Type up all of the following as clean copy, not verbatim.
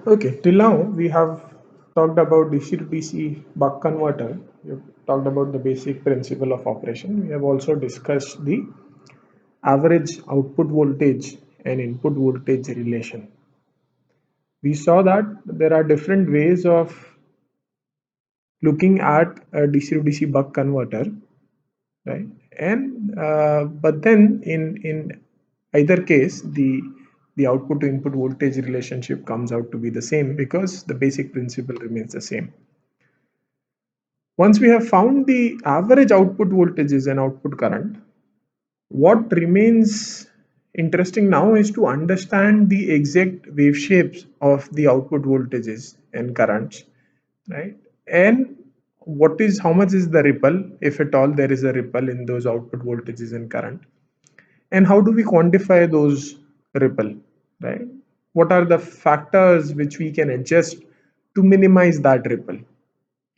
Okay, till now we have talked about DC to DC buck converter. We've talked about the basic principle of operation. We have also discussed the average output voltage and input voltage relation. We saw that there are different ways of looking at a DC to DC buck converter, right? And but then in either case, the output to input voltage relationship comes out to be the same because the basic principle remains the same. Once we have found the average output voltages and output current, what remains interesting now is to understand the exact wave shapes of the output voltages and currents, right? And how much is the ripple, if at all there is a ripple in those output voltages and current, and how do we quantify those ripple, right? What are the factors which we can adjust to minimize that ripple?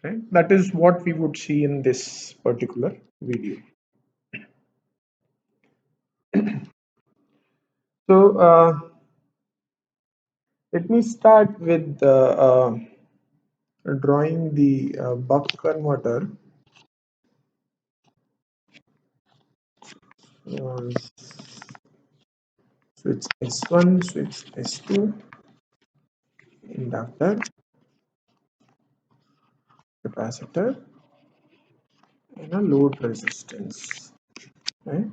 Right? That is what we would see in this particular video. So let me start with drawing the buck converter. Uh, Switch S1, switch S2, inductor, capacitor, and a load resistance. Right?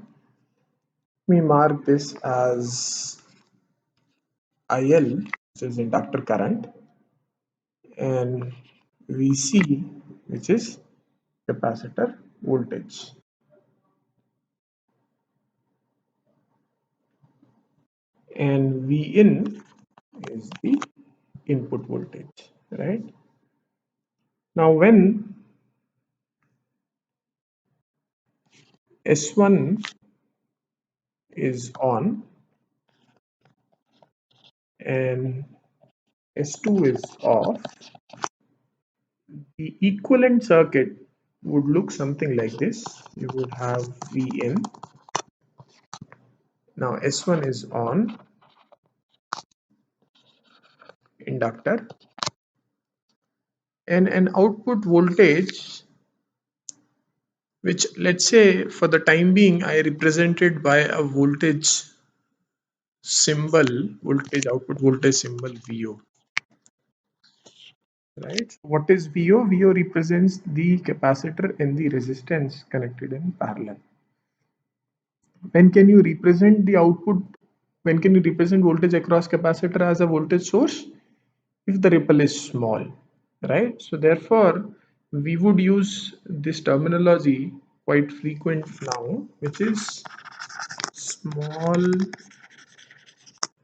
We mark this as IL, which is inductor current, and VC, which is capacitor voltage. And Vin is the input voltage, right? Now when S1 is on and S2 is off, the equivalent circuit would look something like this. You would have Vn. Now S1 is on, inductor, and an output voltage, which let's say for the time being I represented by a voltage symbol, voltage output voltage symbol VO. Right? What is VO? VO represents the capacitor and the resistance connected in parallel. When can you represent the output? When can you represent voltage across capacitor as a voltage source? If the ripple is small, right? So therefore, we would use this terminology quite frequent now, which is small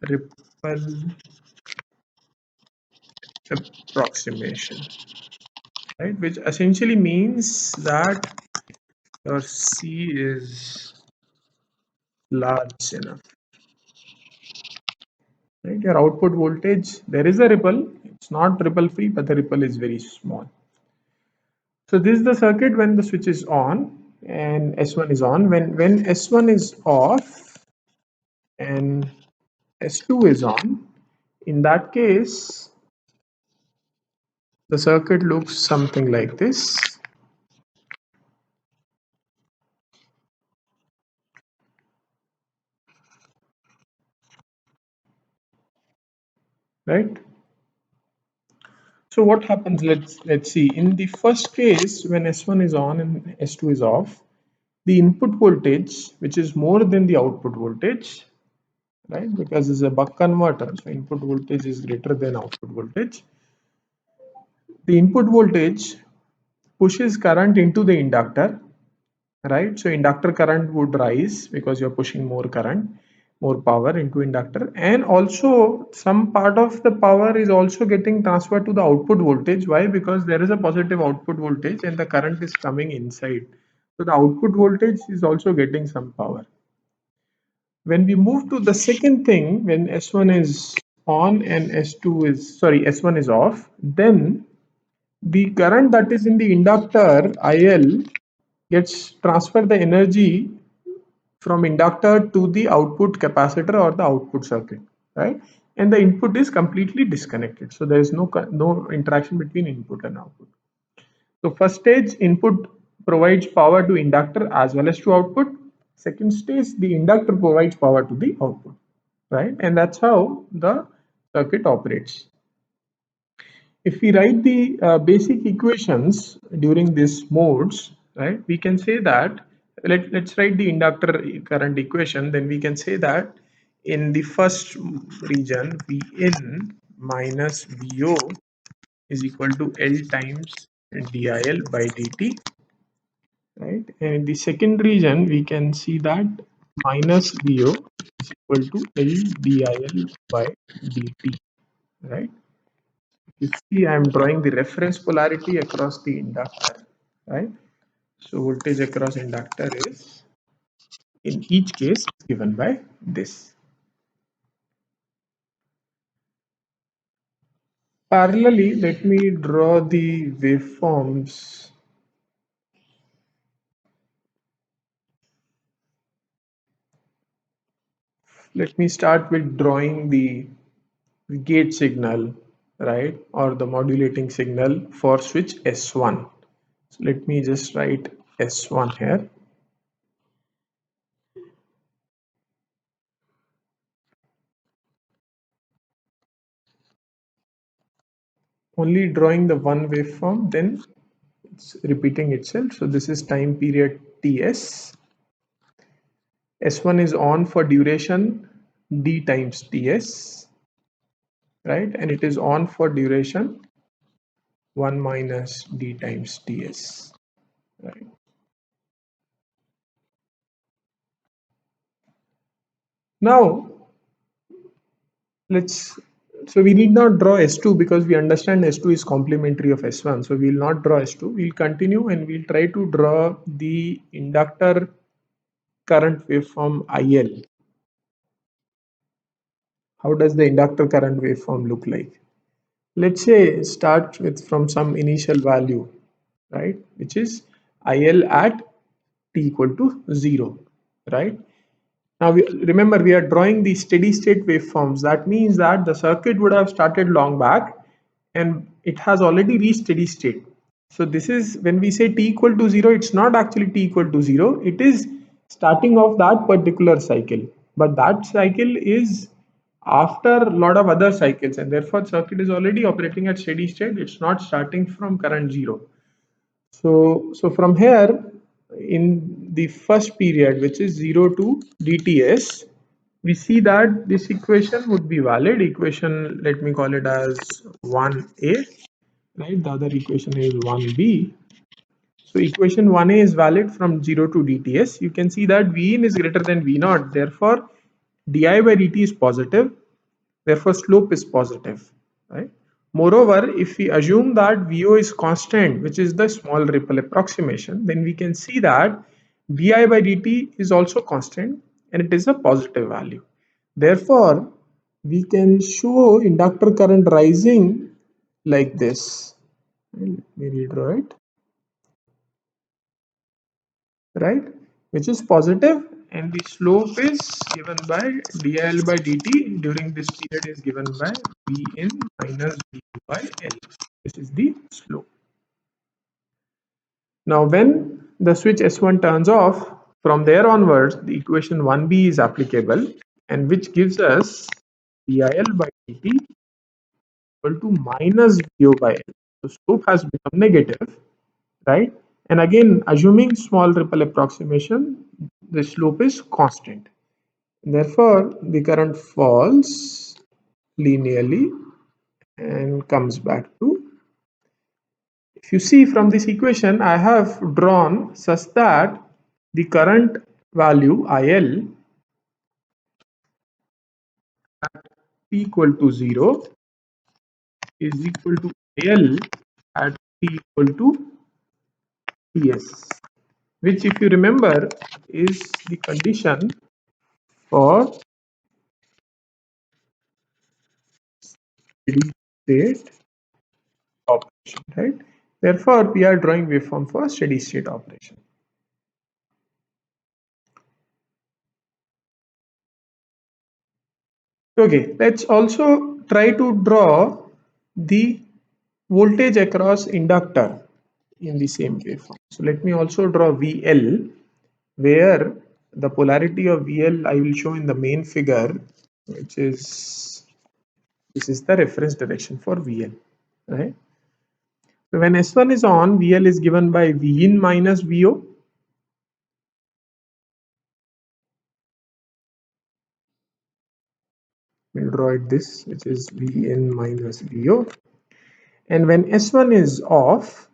ripple approximation, right? Which essentially means that your C is large enough, right? Your output voltage, there is a ripple, it's not ripple free, but the ripple is very small. So this is the circuit when the switch is on and S1 is on. When S1 is off and S2 is on, in that case the circuit looks something like this, right? So what happens? Let's see. In the first case, when S1 is on and S2 is off, the input voltage, which is more than the output voltage, right? Because it's a buck converter, so input voltage is greater than output voltage. The input voltage pushes current into the inductor, right? So inductor current would rise because you're pushing more current, more power into inductor, and also some part of the power is also getting transferred to the output voltage. Why? Because there is a positive output voltage and the current is coming inside, so the output voltage is also getting some power. When we move to the second thing, when S1 is on and S1 is off, then the current that is in the inductor IL gets transferred the energy from inductor to the output capacitor or the output circuit, right? and the input is completely disconnected. So there is no interaction between input and output. So first stage, input provides power to inductor as well as to output. Second stage, the inductor provides power to the output, right? And that's how the circuit operates. If we write the basic equations during these modes, right, we can say that, let's write the inductor current equation. Then we can say that in the first region, Vin minus Vo is equal to L times DIL by dt, right? And in the second region, we can see that minus Vo is equal to L DIL by dt, right? You see, I am drawing the reference polarity across the inductor, right? So voltage across inductor is, in each case, given by this. Parallelly, let me draw the waveforms. Let me start with drawing the gate signal, right, or the modulating signal for switch S1. So let me just write S1 here. Only drawing the one waveform, then it's repeating itself. So this is time period Ts. S1 is on for duration d times Ts, right? And it is on for duration 1 minus d times Ts, right? Now, let's, so we need not draw S2 because we understand S2 is complementary of S1. So we will not draw S2. We'll continue and we'll try to draw the inductor current waveform IL. How does the inductor current waveform look like? Let's say start with from some initial value, right, which is IL at t equal to 0, right? Now remember we are drawing the steady state waveforms. That means that the circuit would have started long back and it has already reached steady state. So this is when we say t equal to 0, it's not actually t equal to 0, it is starting off that particular cycle, but that cycle is after a lot of other cycles, and therefore circuit is already operating at steady state. It's not starting from current 0. So from here, in the first period, which is 0 to dts, we see that this equation would be valid. Equation, let me call it as 1a, right? The other equation is 1b. So equation 1a is valid from 0 to dts. You can see that Vin is greater than V naught. Therefore, di by dt is positive. Therefore, slope is positive, right? Moreover, if we assume that Vo is constant, which is the small ripple approximation, then we can see that di by dt is also constant and it is a positive value. Therefore, we can show inductor current rising like this. Let me redraw it, right? Which is positive, and the slope is given by dIL by dt during this period is given by Vn minus du by L. This is the slope. Now when the switch S1 turns off, from there onwards the equation 1b is applicable, and which gives us dIL by dt equal to minus du by L. So slope has become negative, right? And again, assuming small ripple approximation, the slope is constant. Therefore, the current falls linearly and comes back to. If you see from this equation, I have drawn such that the current value IL at t equal to 0 is equal to IL at t equal to Ts, which, if you remember, is the condition for steady state operation, right? Therefore, we are drawing waveform for steady state operation. Okay, let's also try to draw the voltage across inductor in the same waveform. So let me also draw VL, where the polarity of VL I will show in the main figure, which is this is the reference direction for VL, right? So when S1 is on, VL is given by V in minus VO. We'll draw it this, which is V in minus VO. And when S1 is off,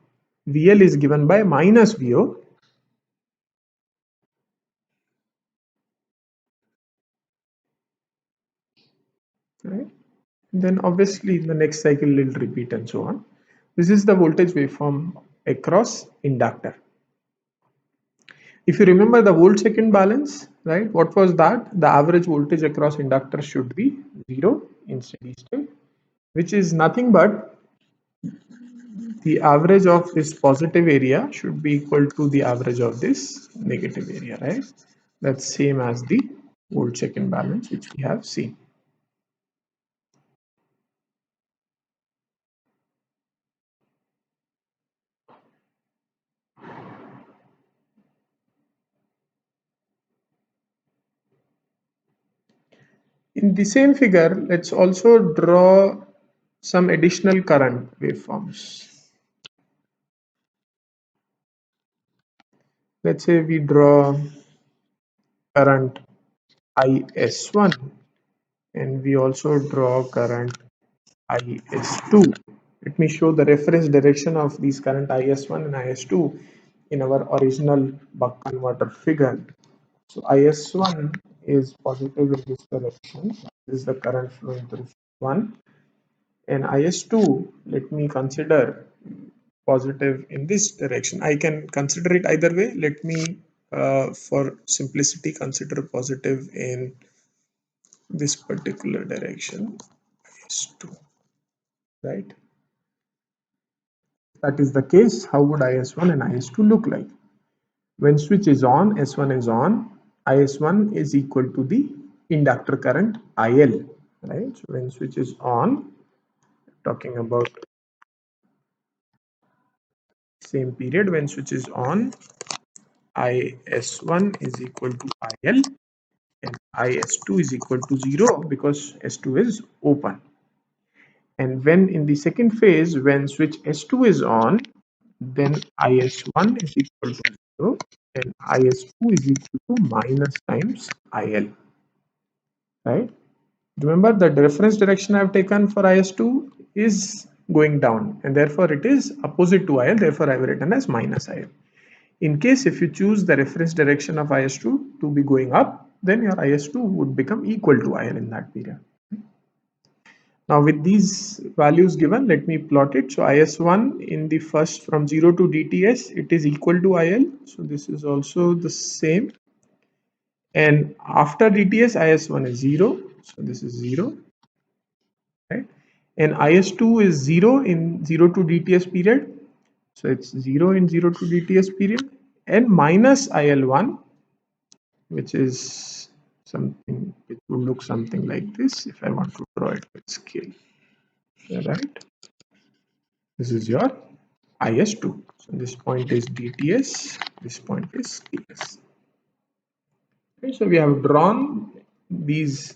VL is given by minus VO. Right? Then obviously the next cycle will repeat and so on. This is the voltage waveform across inductor. If you remember the volt second balance, right? What was that? The average voltage across inductor should be 0 in steady state, which is nothing but the average of this positive area should be equal to the average of this negative area, right? That's same as the volt second balance which we have seen. In the same figure, let's also draw some additional current waveforms. Let's say we draw current IS1 and we also draw current IS2. Let me show the reference direction of these current IS1 and IS2 in our original buck converter figure. So IS1 is positive in this direction. This is the current flowing through 1. And IS2, let me consider positive in this direction. I can consider it either way. Let me, for simplicity, consider positive in this particular direction, IS2, right? That is the case. How would IS1 and IS2 look like? When switch is on, S1 is on, IS1 is equal to the inductor current IL, right? So when switch is on, talking about same period, when switch is on, IS1 is equal to IL and IS2 is equal to 0 because S2 is open. And when in the second phase, when switch S2 is on, then IS1 is equal to 0 and IS2 is equal to minus times IL, right? Remember the reference direction I have taken for IS2 is going down and therefore it is opposite to IL, therefore I have written as minus IL. In case if you choose the reference direction of IS2 to be going up, then your IS2 would become equal to IL in that period. Now with these values given, let me plot it. So IS1 in the first from 0 to DTS, it is equal to IL. So this is also the same. And after DTS, IS1 is 0. So this is 0. Right? And IS2 is 0 in 0 to DTS period. So it's 0 in 0 to DTS period and minus IL1, which is something, it would look something like this if I want to draw it with scale. Right? This is your IS2. So this point is DTS, this point is TS. Okay, so we have drawn these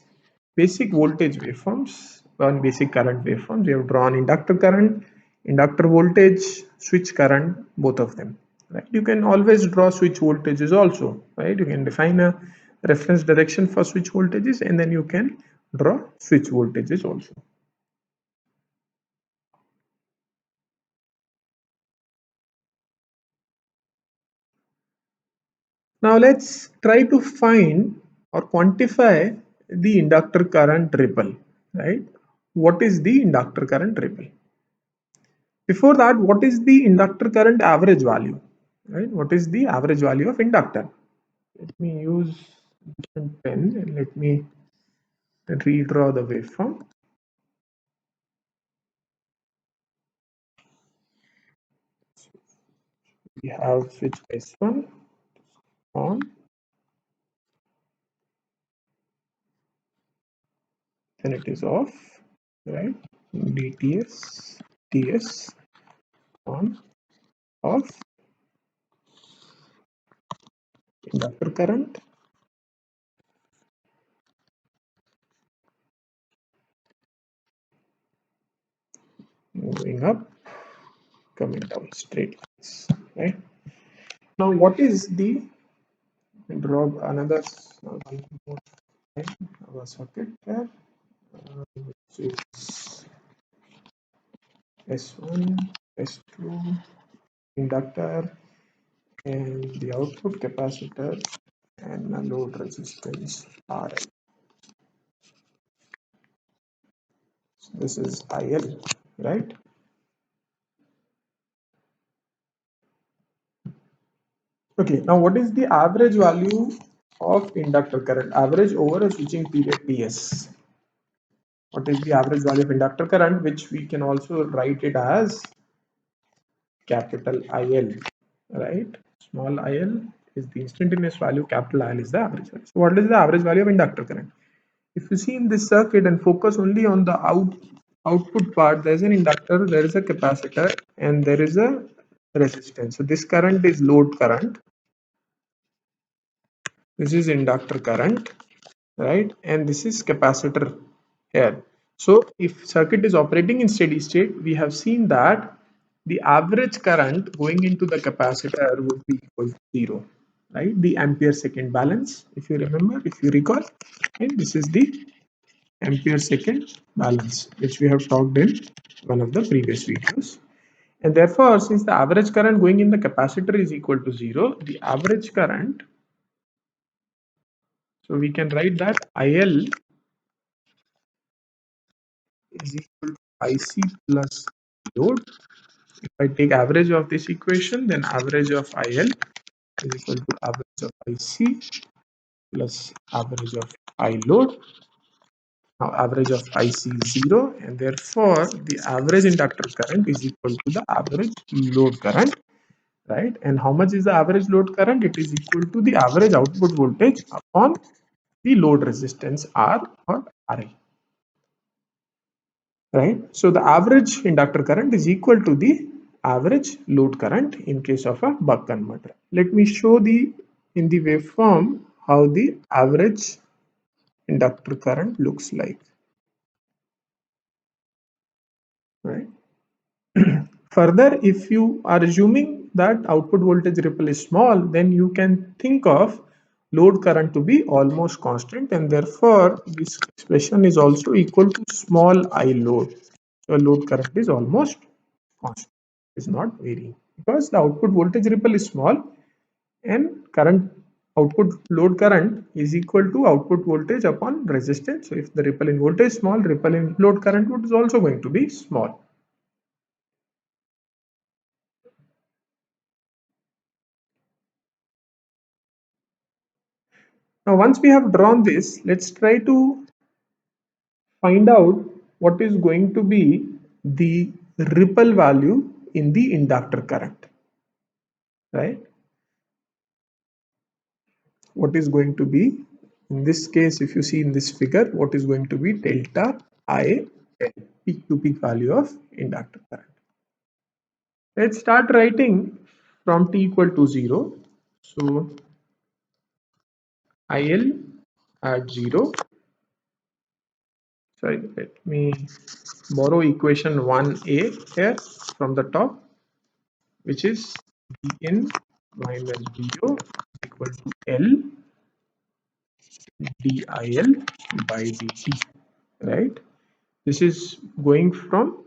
basic voltage waveforms, one basic current waveforms. We have drawn inductor current, inductor voltage, switch current, both of them. Right? You can always draw switch voltages also, right? You can define a reference direction for switch voltages and then you can draw switch voltages also. Now let's try to find or quantify the inductor current ripple, right? What is the inductor current ripple? Before that, what is the inductor current average value, right? What is the average value of inductor? Let me use different pen and let me redraw the waveform. We have switch S1 on. then it is off, right? DTS, TS on, off, inductor current, moving up, coming down, straight lines, right? Now, what is the draw another one more time our circuit here, which is S1, S2, inductor, and the output capacitor and a load resistance RL. So this is IL, right? Okay, now what is the average value of inductor current? Average over a switching period PS. What is the average value of inductor current, which we can also write it as capital IL, right? Small IL is the instantaneous value, capital IL is the average value. So what is the average value of inductor current? If you see in this circuit and focus only on the output part, there is an inductor, there is a capacitor, and there is a resistance. So this current is load current. This is inductor current, right? And this is capacitor here. So if circuit is operating in steady state, we have seen that the average current going into the capacitor would be equal to 0, right? The ampere second balance, if you remember, if you recall, and this is the ampere second balance, which we have talked in one of the previous videos. And therefore, since the average current going in the capacitor is equal to 0, the average current, so we can write that IL is equal to IC plus load. If I take average of this equation, then average of IL is equal to average of IC plus average of I load. Now average of IC is 0, and therefore the average inductor current is equal to the average load current, right? And how much is the average load current? It is equal to the average output voltage upon the load resistance R or RL, right? So the average inductor current is equal to the average load current in case of a buck converter. Let me show the in the waveform how the average inductor current looks like, right? Further, if you are assuming that output voltage ripple is small, then you can think of load current to be almost constant, and therefore this expression is also equal to small I load. So load current is almost constant, is not varying, because the output voltage ripple is small and current output load current is equal to output voltage upon resistance. So if the ripple in voltage is small, ripple in load current is also going to be small. Now, once we have drawn this, let's try to find out what is going to be the ripple value in the inductor current, right? What is going to be, in this case, if you see in this figure, what is going to be delta I peak to peak value of inductor current. Let's start writing from t equal to 0. So IL at 0. Sorry, let me borrow equation 1a here from the top, which is Vn minus Vo equal to L DIL by dt, right? This is going from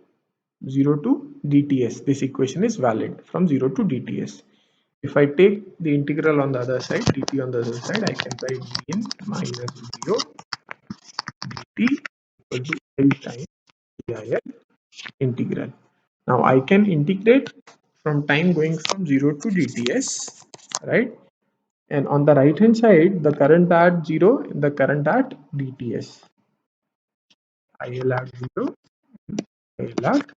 0 to dts. This equation is valid from 0 to dts. If I take the integral on the other side, dt on the other side, I can write Vn minus Vo dt equal to L times DIL integral. Now I can integrate from time going from 0 to dts, right? And on the right hand side, the current at 0 and the current at dts. IL at 0, IL at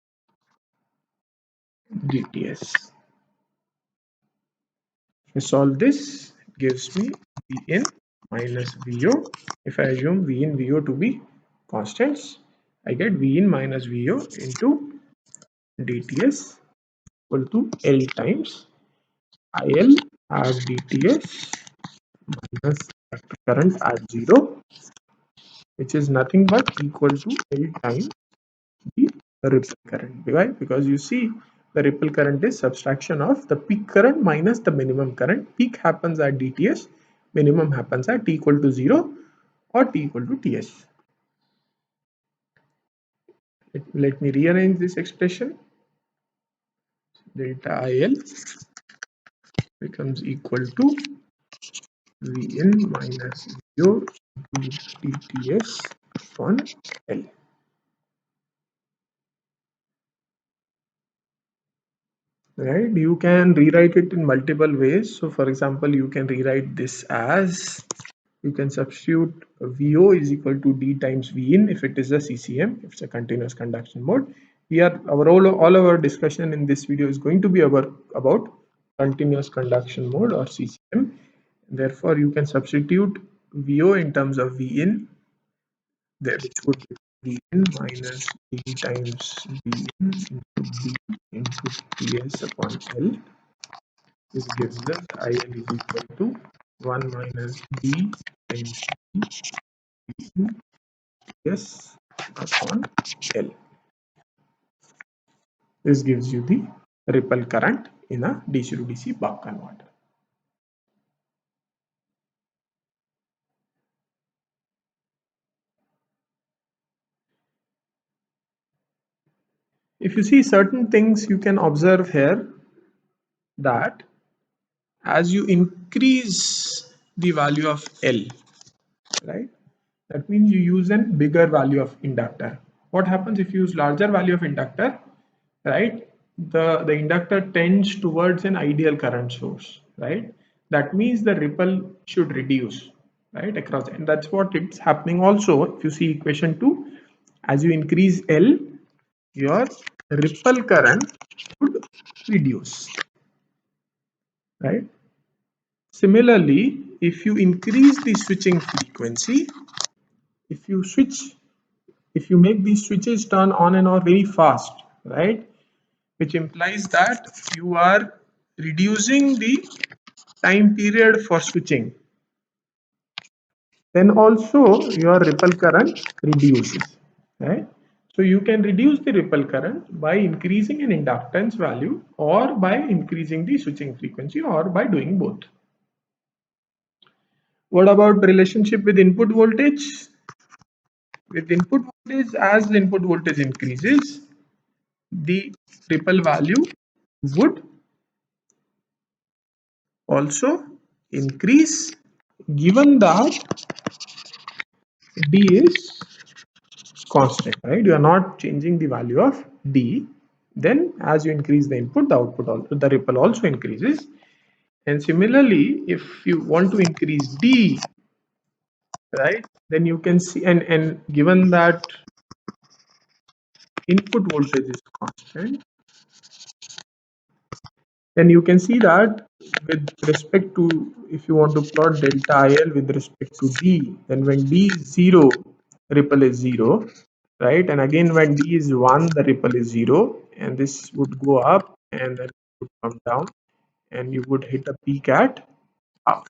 dts. If I solve this, it gives me Vn minus Vo. If I assume Vn Vo to be constants, I get V in minus VO into dTs equal to L times IL as dTs minus inductor current at 0, which is nothing but equal to L times the ripple current. Why? Because you see the ripple current is subtraction of the peak current minus the minimum current. Peak happens at dTs, minimum happens at t equal to 0 or t equal to Ts. Let me rearrange this expression. Delta IL becomes equal to Vn minus Vo into dTs upon L. Right, you can rewrite it in multiple ways. So for example, you can rewrite this as, you can substitute VO is equal to D times V in if it is a CCM, if it's a continuous conduction mode. All our discussion in this video is going to be about continuous conduction mode or CCM. Therefore, you can substitute VO in terms of V in, there, which would be V in minus D times V in into D into Ts upon L. This gives us IL is equal to 1 minus D times D Ts upon L. This gives you the ripple current in a DC to DC buck converter. If you see certain things you can observe here, that as you increase the value of L, right, that means you use a bigger value of inductor. What happens if you use larger value of inductor, right? The inductor tends towards an ideal current source, right? That means the ripple should reduce, right, across, and that's what it's happening also. If you see equation 2, as you increase L, your ripple current should reduce, right? Similarly, if you increase the switching frequency, if you switch, if you make these switches turn on and off very fast, right, which implies that you are reducing the time period for switching, then also your ripple current reduces, right? So you can reduce the ripple current by increasing an inductance value or by increasing the switching frequency or by doing both. What about relationship with input voltage? With input voltage, as the input voltage increases, the ripple value would also increase, given that D is constant, right? You are not changing the value of D. Then as you increase the input, the output also, the ripple also increases. And similarly, if you want to increase D, right, then you can see, and given that input voltage is constant, then you can see that with respect to, if you want to plot delta IL with respect to D, then when D is 0, ripple is 0, right? And again when D is 1, the ripple is 0, and this would go up and then it would come down and you would hit a peak at half,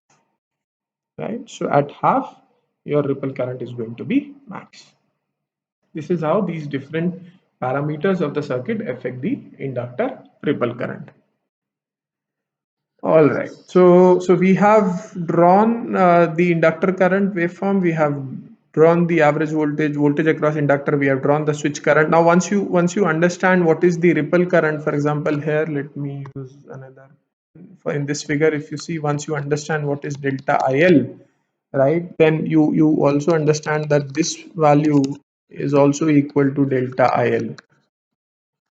right? So at half, your ripple current is going to be max. This is how these different parameters of the circuit affect the inductor ripple current. All right. So we have drawn the inductor current waveform. We have drawn the average voltage across inductor. We have drawn the switch current. Now, once you understand what is the ripple current, for example, here let me use another. For in this figure, if you see, once you understand what is delta IL, right, then you also understand that this value is also equal to delta IL,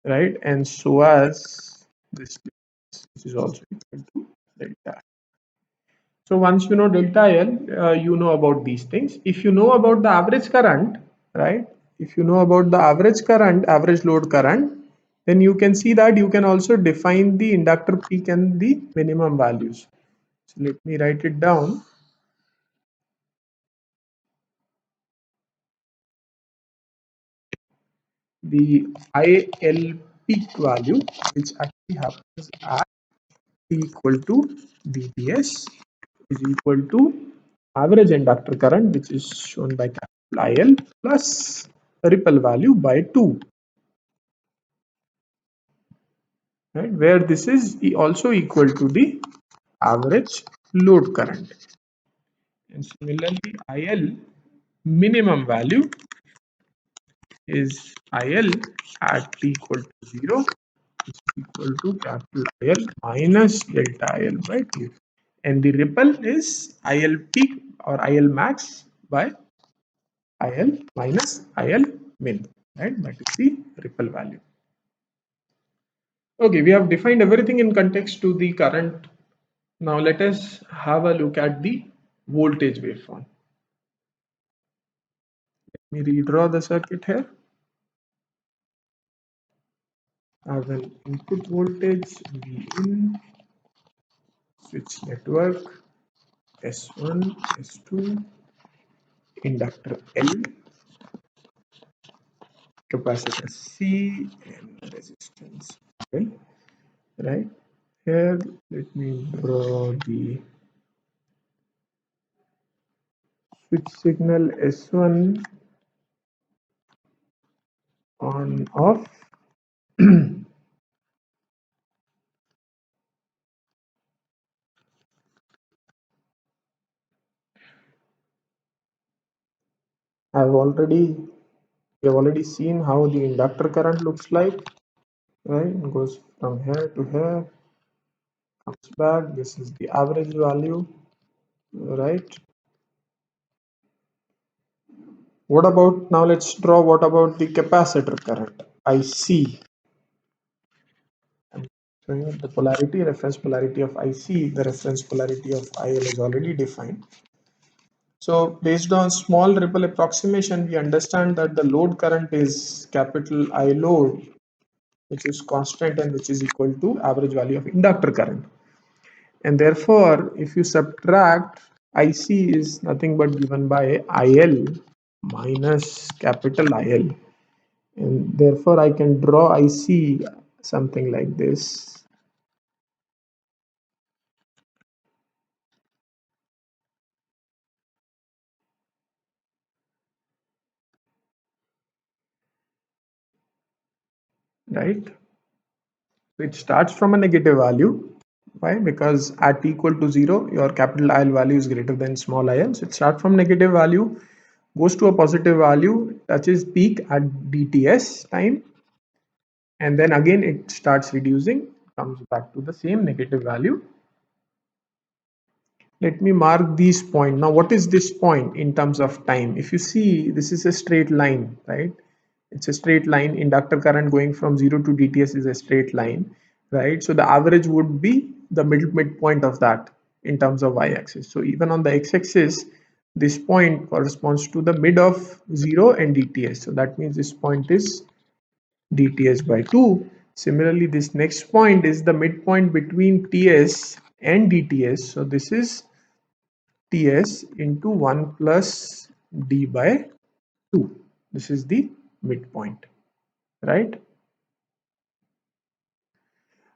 right, and so as this is also equal to delta. So once you know delta L, you know about these things. If you know about the average current, right? If you know about the average current, average load current, then you can see that you can also define the inductor peak and the minimum values. So let me write it down. the IL peak value, which actually happens at T equal to dTs, is equal to average inductor current, which is shown by capital IL, plus ripple value by 2, right? Where this is also equal to the average load current. And similarly, IL minimum value is IL at T equal to 0 is equal to capital IL minus delta IL by 2. And the ripple is IL peak or IL max by IL minus IL min, right? That is the ripple value. Okay, we have defined everything in context to the current. Now let us have a look at the voltage waveform. Let me redraw the circuit here. I have an input voltage V in, switch network S1, S2, inductor L, capacitor C, and resistance L. Right here, let me draw the switch signal S1 on off. We have already seen how the inductor current looks like, right? It goes from here to here, comes back. This is the average value, right? What about now? Let's draw what about the capacitor current, IC. I'm showing you the polarity, reference polarity of IC. The reference polarity of IL is already defined. So based on small ripple approximation, we understand that the load current is capital I load, which is constant and which is equal to average value of inductor current. And therefore, if you subtract, IC is nothing but given by IL minus capital IL. And therefore, I can draw IC something like this. Right? So it starts from a negative value. Why? Because at t equal to 0, your capital IL value is greater than small il. So it starts from negative value, goes to a positive value, touches peak at dTs time, and then again it starts reducing, comes back to the same negative value. Let me mark these point. Now, what is this point in terms of time? If you see, this is a straight line, right? It's a straight line. Inductor current going from 0 to dTs is a straight line, right? So the average would be the midpoint of that in terms of y-axis. So even on the x-axis, this point corresponds to the mid of 0 and dTs. So that means this point is dTs by 2. Similarly, this next point is the midpoint between Ts and dTs. So this is Ts into 1 plus d by 2. This is the midpoint, right?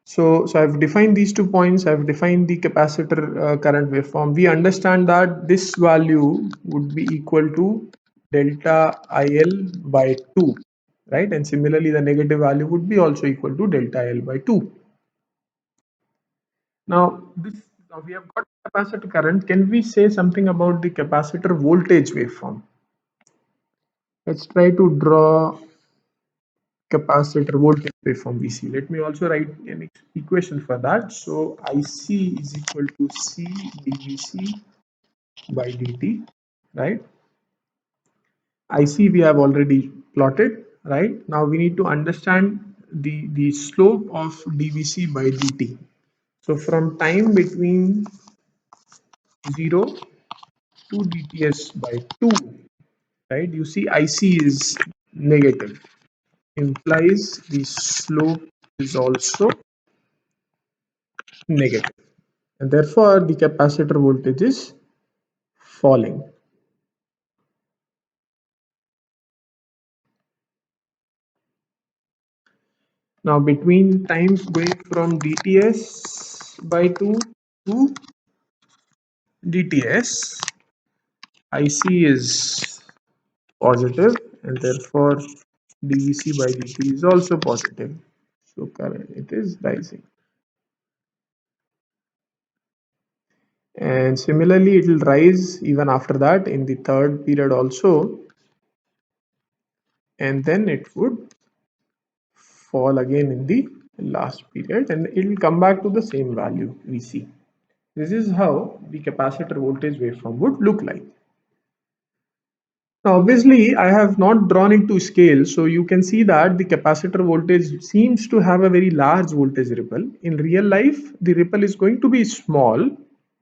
So I've defined these 2 points. I've defined the capacitor current waveform. We understand that this value would be equal to delta IL by 2, right? And similarly, the negative value would be also equal to delta IL by 2. Now, we have got capacitor current. Can we say something about the capacitor voltage waveform? Let's try to draw capacitor voltage waveform VC. Let me also write an equation for that. So IC is equal to C dVC by dt, right? IC we have already plotted, right? Now we need to understand the slope of dVC by dt. So from time between 0 to dTs by 2, right? You see IC is negative, implies the slope is also negative, and therefore the capacitor voltage is falling. Now between times going from dTs by 2 to dTs, IC is positive and therefore dVc by dt is also positive. So current it is rising. And similarly it will rise even after that in the third period also, and then it would fall again in the last period and it will come back to the same value Vc. This is how the capacitor voltage waveform would look like. Now, obviously, I have not drawn it to scale, so you can see that the capacitor voltage seems to have a very large voltage ripple. In real life, the ripple is going to be small,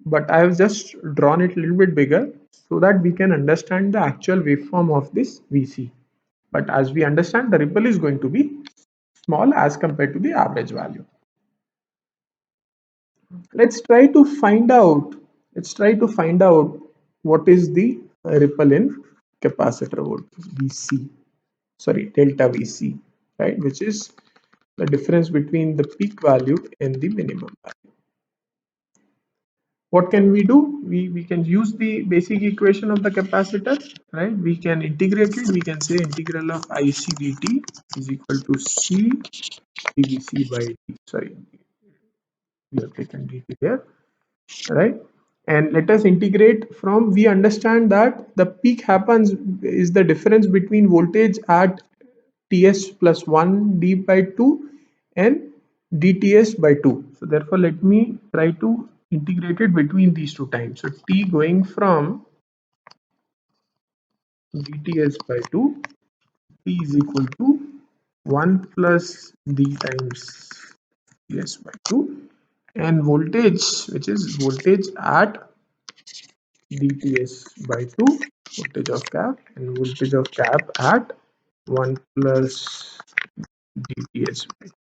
but I have just drawn it a little bit bigger so that we can understand the actual waveform of this Vc. But as we understand, the ripple is going to be small as compared to the average value. Let's try to find out. Let's try to find out what is the ripple in capacitor voltage Vc. Sorry, delta Vc, right? Which is the difference between the peak value and the minimum value. What can we do? We can use the basic equation of the capacitor, right? We can integrate it. We can say integral of IC dt is equal to C dVc by d. Sorry, we have taken dt here, right? And let us integrate from, we understand that the peak happens is the difference between voltage at ts plus 1 d by 2 and dts by 2. So therefore let me try to integrate it between these two times. So t going from dts by 2, t is equal to 1 plus d times ts by 2, and voltage, which is voltage at dTs by 2, voltage of cap, and voltage of cap at 1 plus dTs by 2.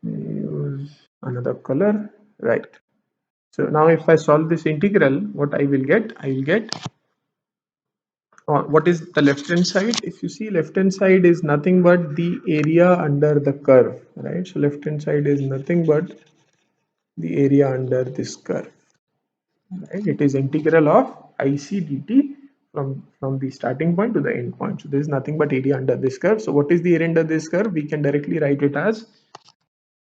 Use another color, right? So now if I solve this integral, what I will get? I will get, what is the left hand side? If you see, left hand side is nothing but the area under the curve, right? So left hand side is nothing but the area under this curve. Right? It is integral of IC dt from the starting point to the end point. So there is nothing but area under this curve. So what is the area under this curve? We can directly write it as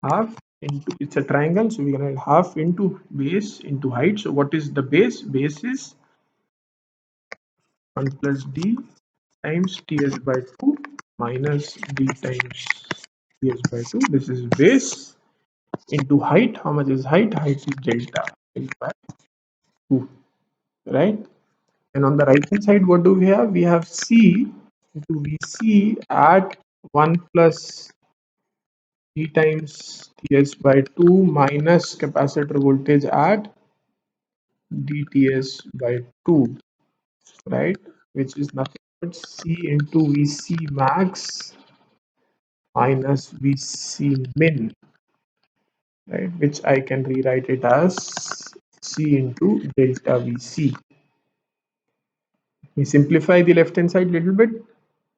half into, it's a triangle, so we can write half into base into height. So what is the base? Base is 1 plus d times ts by 2 minus d times ts by 2. This is base into height. How much is height? Height is delta L by 2, right? And on the right hand side, what do we have? We have C into Vc at 1 plus D times Ts by 2 minus capacitor voltage at dTs by 2, right? Which is nothing but C into Vc max minus Vc min, right? Which I can rewrite it as C into delta Vc. We simplify the left hand side a little bit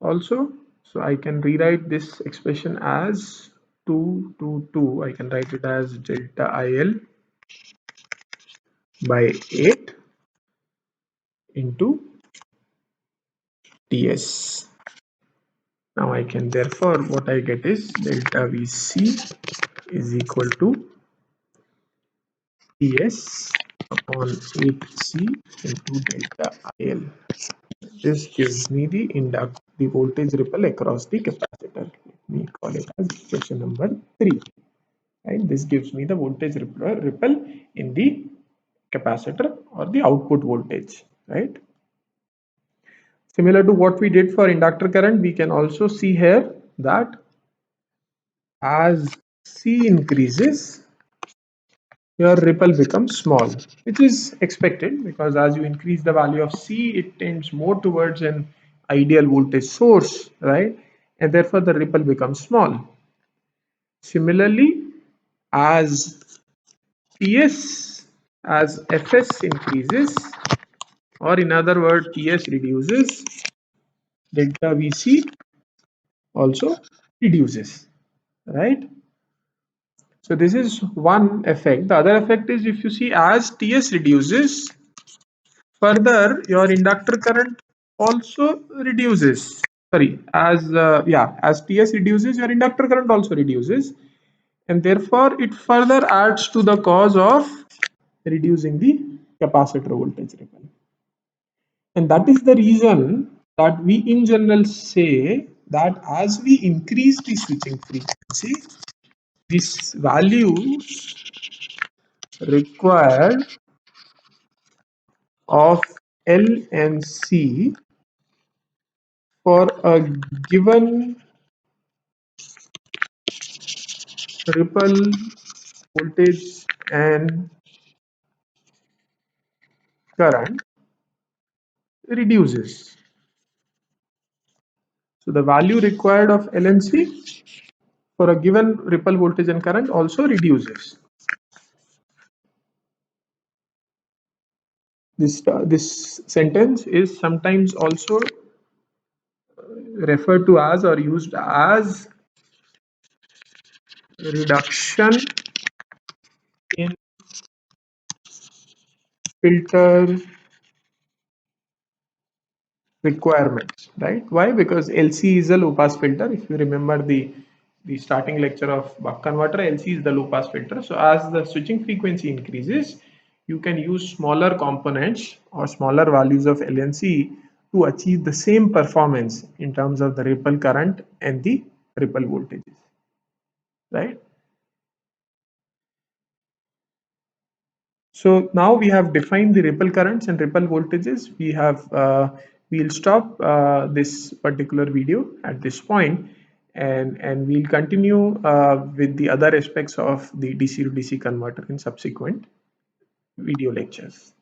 also. So I can rewrite this expression as 2 I can write it as delta IL by 8 into TS. Now I can, therefore what I get is delta VC is equal to TS upon 8C into delta IL. This gives me the voltage ripple across the capacitor. Let me call it as equation number 3. Right? This gives me the voltage ripple in the capacitor or the output voltage, right? Similar to what we did for inductor current, we can also see here that as C increases, your ripple becomes small, which is expected because as you increase the value of C, it tends more towards an ideal voltage source, right? And therefore the ripple becomes small. Similarly, as Ts, as Fs increases, or in other words, Ts reduces, delta Vc also reduces, right? So this is one effect. The other effect is, if you see, as TS reduces, further your inductor current also reduces. Sorry, as TS reduces, your inductor current also reduces, and therefore it further adds to the cause of reducing the capacitor voltage ripple. And that is the reason that we in general say that as we increase the switching frequency, this value required of L and C for a given ripple voltage and current reduces. So the value required of L and C for a given ripple voltage and current also reduces. This sentence is sometimes also referred to as or used as reduction in filter requirements, right? Why? Because LC is a low pass filter. If you remember the starting lecture of buck converter, LC is the low pass filter. So as the switching frequency increases, you can use smaller components or smaller values of LNC to achieve the same performance in terms of the ripple current and the ripple voltages, right? So now we have defined the ripple currents and ripple voltages. We'll stop this particular video at this point, and we'll continue with the other aspects of the DC to DC converter in subsequent video lectures.